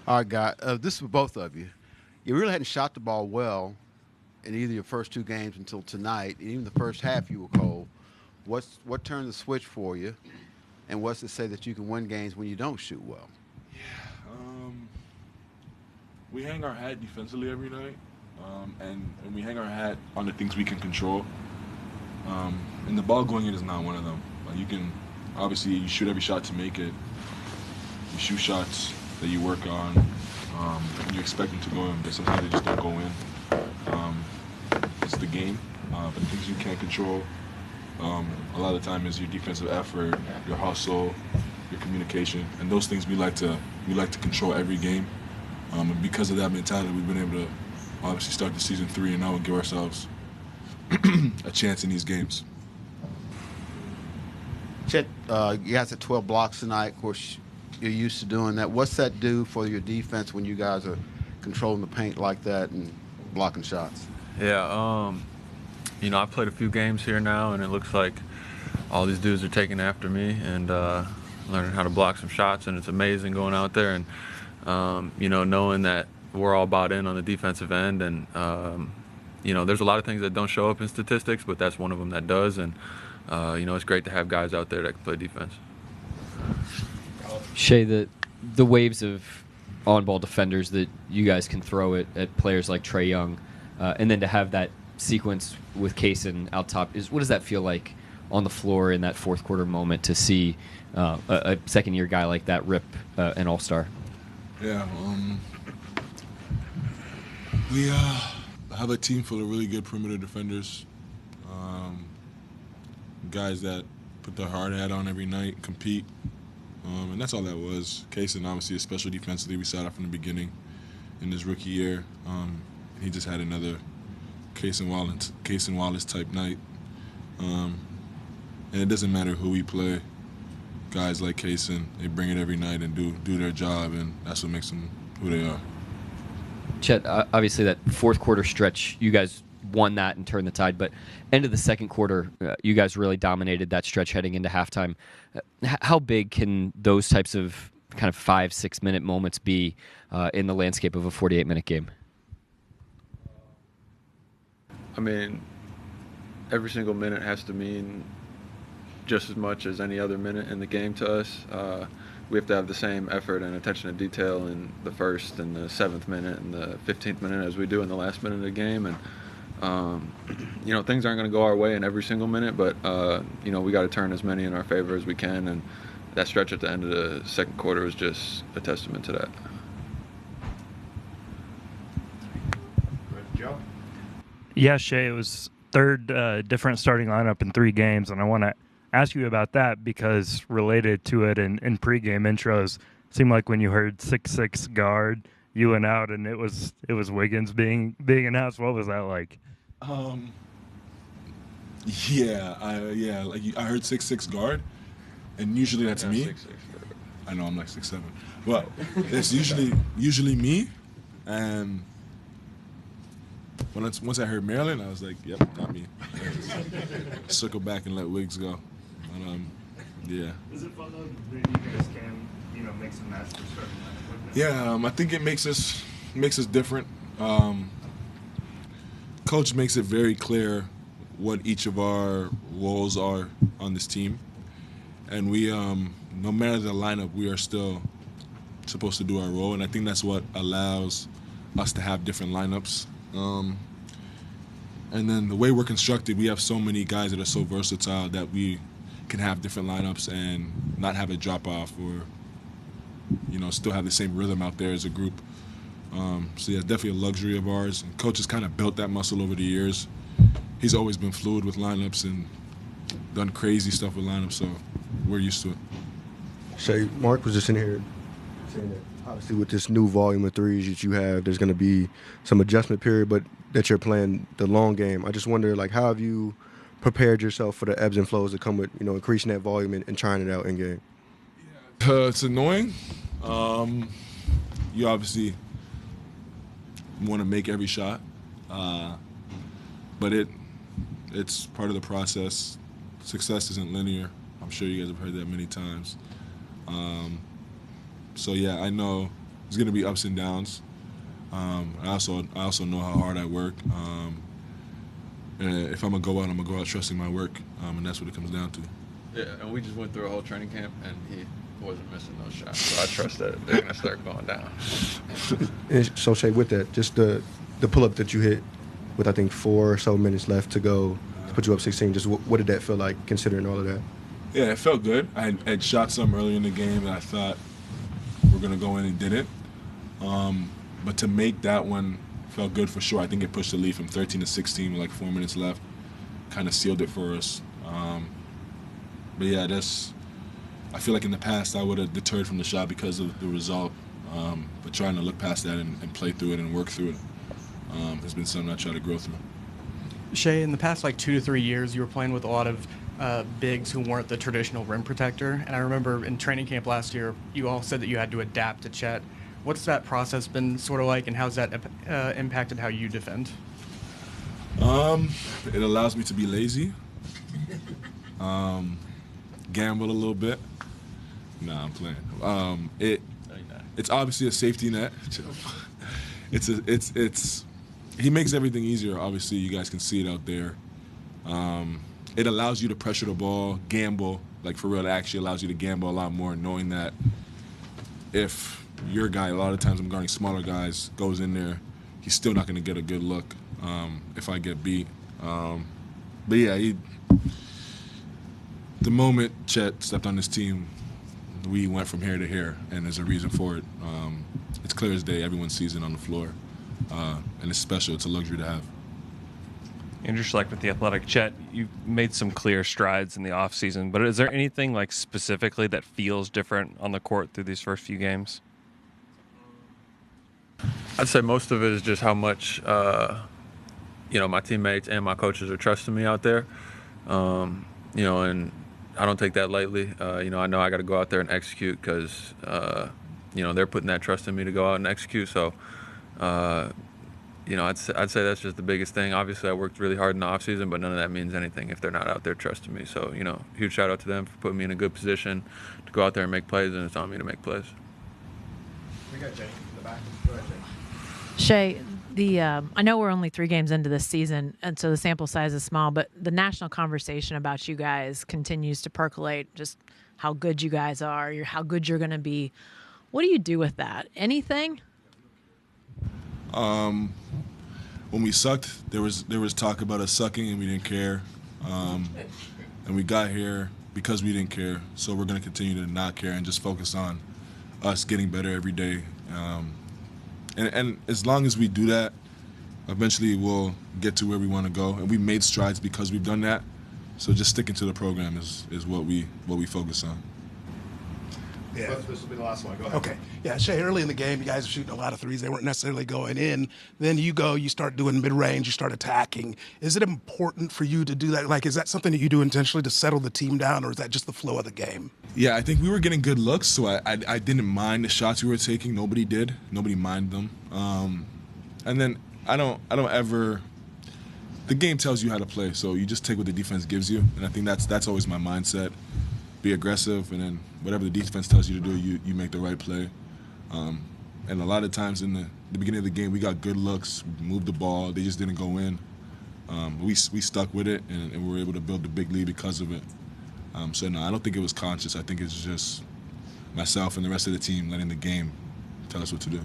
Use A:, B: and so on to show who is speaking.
A: All right, guy. This is for both of you. You really hadn't shot the ball well in either your first two games until tonight. And even the first half, you were cold. What turned the switch for you, and what's to say that you can win games when you don't shoot well?
B: We hang our hat defensively every night, and we hang our hat on the things we can control. And the ball going in is not one of them. You can, obviously, you shoot every shot to make it. You shoot shots that you work on, and you expect them to go in, but sometimes they just don't go in. It's the game, but the things you can't control, a lot of the time is your defensive effort, your hustle, your communication, and those things we like to control every game. And because of that mentality, we've been able to obviously start the season 3-0 and give ourselves a chance in these games.
A: Chet, you guys had 12 blocks tonight. Of course, you're used to doing that. What's that do for your defense when you guys are controlling the paint like that and blocking shots?
C: Yeah, I played a few games here now, and it looks like all these dudes are taking after me and learning how to block some shots, and it's amazing going out there and, knowing that we're all bought in on the defensive end. And, there's a lot of things that don't show up in statistics, but that's one of them that does. And, it's great to have guys out there that can play defense.
D: SHAI, the waves of on-ball defenders that you guys can throw at players like Trae Young, and then to have that sequence with Kaysen out top, what does that feel like on the floor in that fourth quarter moment to see a second-year guy like that rip an all-star?
B: Yeah, we have a team full of really good perimeter defenders, guys that put their hard hat on every night, compete, and that's all that was. Kaysen, obviously, a special defensively. We saw that from the beginning in his rookie year. He just had another Kaysen Wallace type night, and it doesn't matter who we play. Guys like Kaysen, they bring it every night and do their job, and that's what makes them who they are.
D: Chet, obviously that fourth quarter stretch, you guys won that and turned the tide, but end of the second quarter, you guys really dominated that stretch heading into halftime. How big can those types of kind of 5-6 minute moments be in the landscape of a 48-minute game?
C: I mean, every single minute has to mean just as much as any other minute in the game to us. We have to have the same effort and attention to detail in the first and the 7th minute and the 15th minute as we do in the last minute of the game. And, things aren't going to go our way in every single minute, but, we got to turn as many in our favor as we can. And that stretch at the end of the second quarter was just a testament to that.
A: Joe?
E: Yeah, SHAI, it was third different starting lineup in 3 games, and I want to ask you about that because related to it in pregame intros, seemed like when you heard 6'6" guard, you went out and it was Wiggins being announced. What was that like?
B: I heard 6'6" guard, and usually that's me.
C: 6'6".
B: I know I'm like 6'7". Well, it's usually me, and once I heard Maryland, I was like, yep, not me. Circle back and let Wiggs go. But, yeah.
E: Is it fun though that you guys can, make some matches starting like that?
B: Yeah, I think it makes us different. Coach makes it very clear what each of our roles are on this team, and we, no matter the lineup, we are still supposed to do our role, and I think that's what allows us to have different lineups. And then the way we're constructed, we have so many guys that are so versatile that we can have different lineups and not have a drop-off or, still have the same rhythm out there as a group. So yeah, it's definitely a luxury of ours. And Coach has kind of built that muscle over the years. He's always been fluid with lineups and done crazy stuff with lineups, so we're used to it.
F: SHAI, Mark was just in here saying that obviously with this new volume of threes that you have, there's going to be some adjustment period, but that you're playing the long game. I just wonder, how have you prepared yourself for the ebbs and flows that come with, increasing that volume and trying it out in game?
B: It's annoying. You obviously want to make every shot, but it's part of the process. Success isn't linear. I'm sure you guys have heard that many times. So yeah, I know there's gonna be ups and downs. I also know how hard I work. And if I'm gonna go out, I'm gonna go out trusting my work, and that's what it comes down to.
C: Yeah, and we just went through a whole training camp, and he wasn't missing those shots. So I trust that they're gonna start going down.
F: And so, Shay, with that, just the pull-up that you hit with, I think, 4 or so minutes left to go to put you up 16, just what did that feel like, considering all of that?
B: Yeah, it felt good. I had shot some early in the game that I thought we're gonna go in and didn't. But to make that one felt good for sure. I think it pushed the lead from 13 to 16 with like 4 minutes left. Kind of sealed it for us. But yeah, I feel like in the past I would have deterred from the shot because of the result. But trying to look past that and play through it and work through it has been something I try to grow through.
G: Shay, in the past like 2 to 3 years, you were playing with a lot of bigs who weren't the traditional rim protector. And I remember in training camp last year, you all said that you had to adapt to CHET. What's that process been sort of like, and how's that impacted how you defend?
B: It allows me to be lazy, gamble a little bit. Nah, I'm playing. It's obviously a safety net. He makes everything easier. Obviously, you guys can see it out there. It allows you to pressure the ball, gamble. Like for real, it actually allows you to gamble a lot more, knowing that if your guy, a lot of times I'm guarding smaller guys, goes in there, he's still not going to get a good look if I get beat. But yeah, the moment Chet stepped on this team, we went from here to here, and there's a reason for it. It's clear as day. Everyone sees it on the floor, and it's special. It's a luxury to have.
H: Andrew Schleck with The Athletic. Chet, you've made some clear strides in the offseason, but is there anything like specifically that feels different on the court through these first few games?
C: I'd say most of it is just how much, my teammates and my coaches are trusting me out there. And I don't take that lightly. I know I got to go out there and execute because, they're putting that trust in me to go out and execute. So, I'd say that's just the biggest thing. Obviously, I worked really hard in the offseason, but none of that means anything if they're not out there trusting me. So, huge shout out to them for putting me in a good position to go out there and make plays, and it's on me to make plays.
G: We got Jay in the back. Go ahead, Jay.
I: Shay, I know we're only 3 games into this season, and so the sample size is small, but the national conversation about you guys continues to percolate, just how good you guys are, how good you're going to be. What do you do with that? Anything?
B: When we sucked, there was talk about us sucking and we didn't care. And we got here because we didn't care, so we're going to continue to not care and just focus on us getting better every day. And as long as we do that, eventually we'll get to where we want to go. And we made strides because we've done that. So just sticking to the program is what we focus on.
J: Yeah.
A: This will be the last one. Go ahead.
J: Okay. Yeah, Shay, early in the game, you guys were shooting a lot of threes. They weren't necessarily going in. Then you start doing mid-range, you start attacking. Is it important for you to do that? Like, is that something that you do intentionally to settle the team down, or is that just the flow of the game?
B: Yeah, I think we were getting good looks, so I didn't mind the shots we were taking. Nobody did. Nobody minded them. And then I don't ever. The game tells you how to play, so you just take what the defense gives you, and I think that's always my mindset. Be aggressive, and then whatever the defense tells you to do, you make the right play. And a lot of times in the beginning of the game, we got good looks, moved the ball, they just didn't go in. We stuck with it, and we were able to build the big lead because of it. So no, I don't think it was conscious. I think it's just myself and the rest of the team letting the game tell us what to do.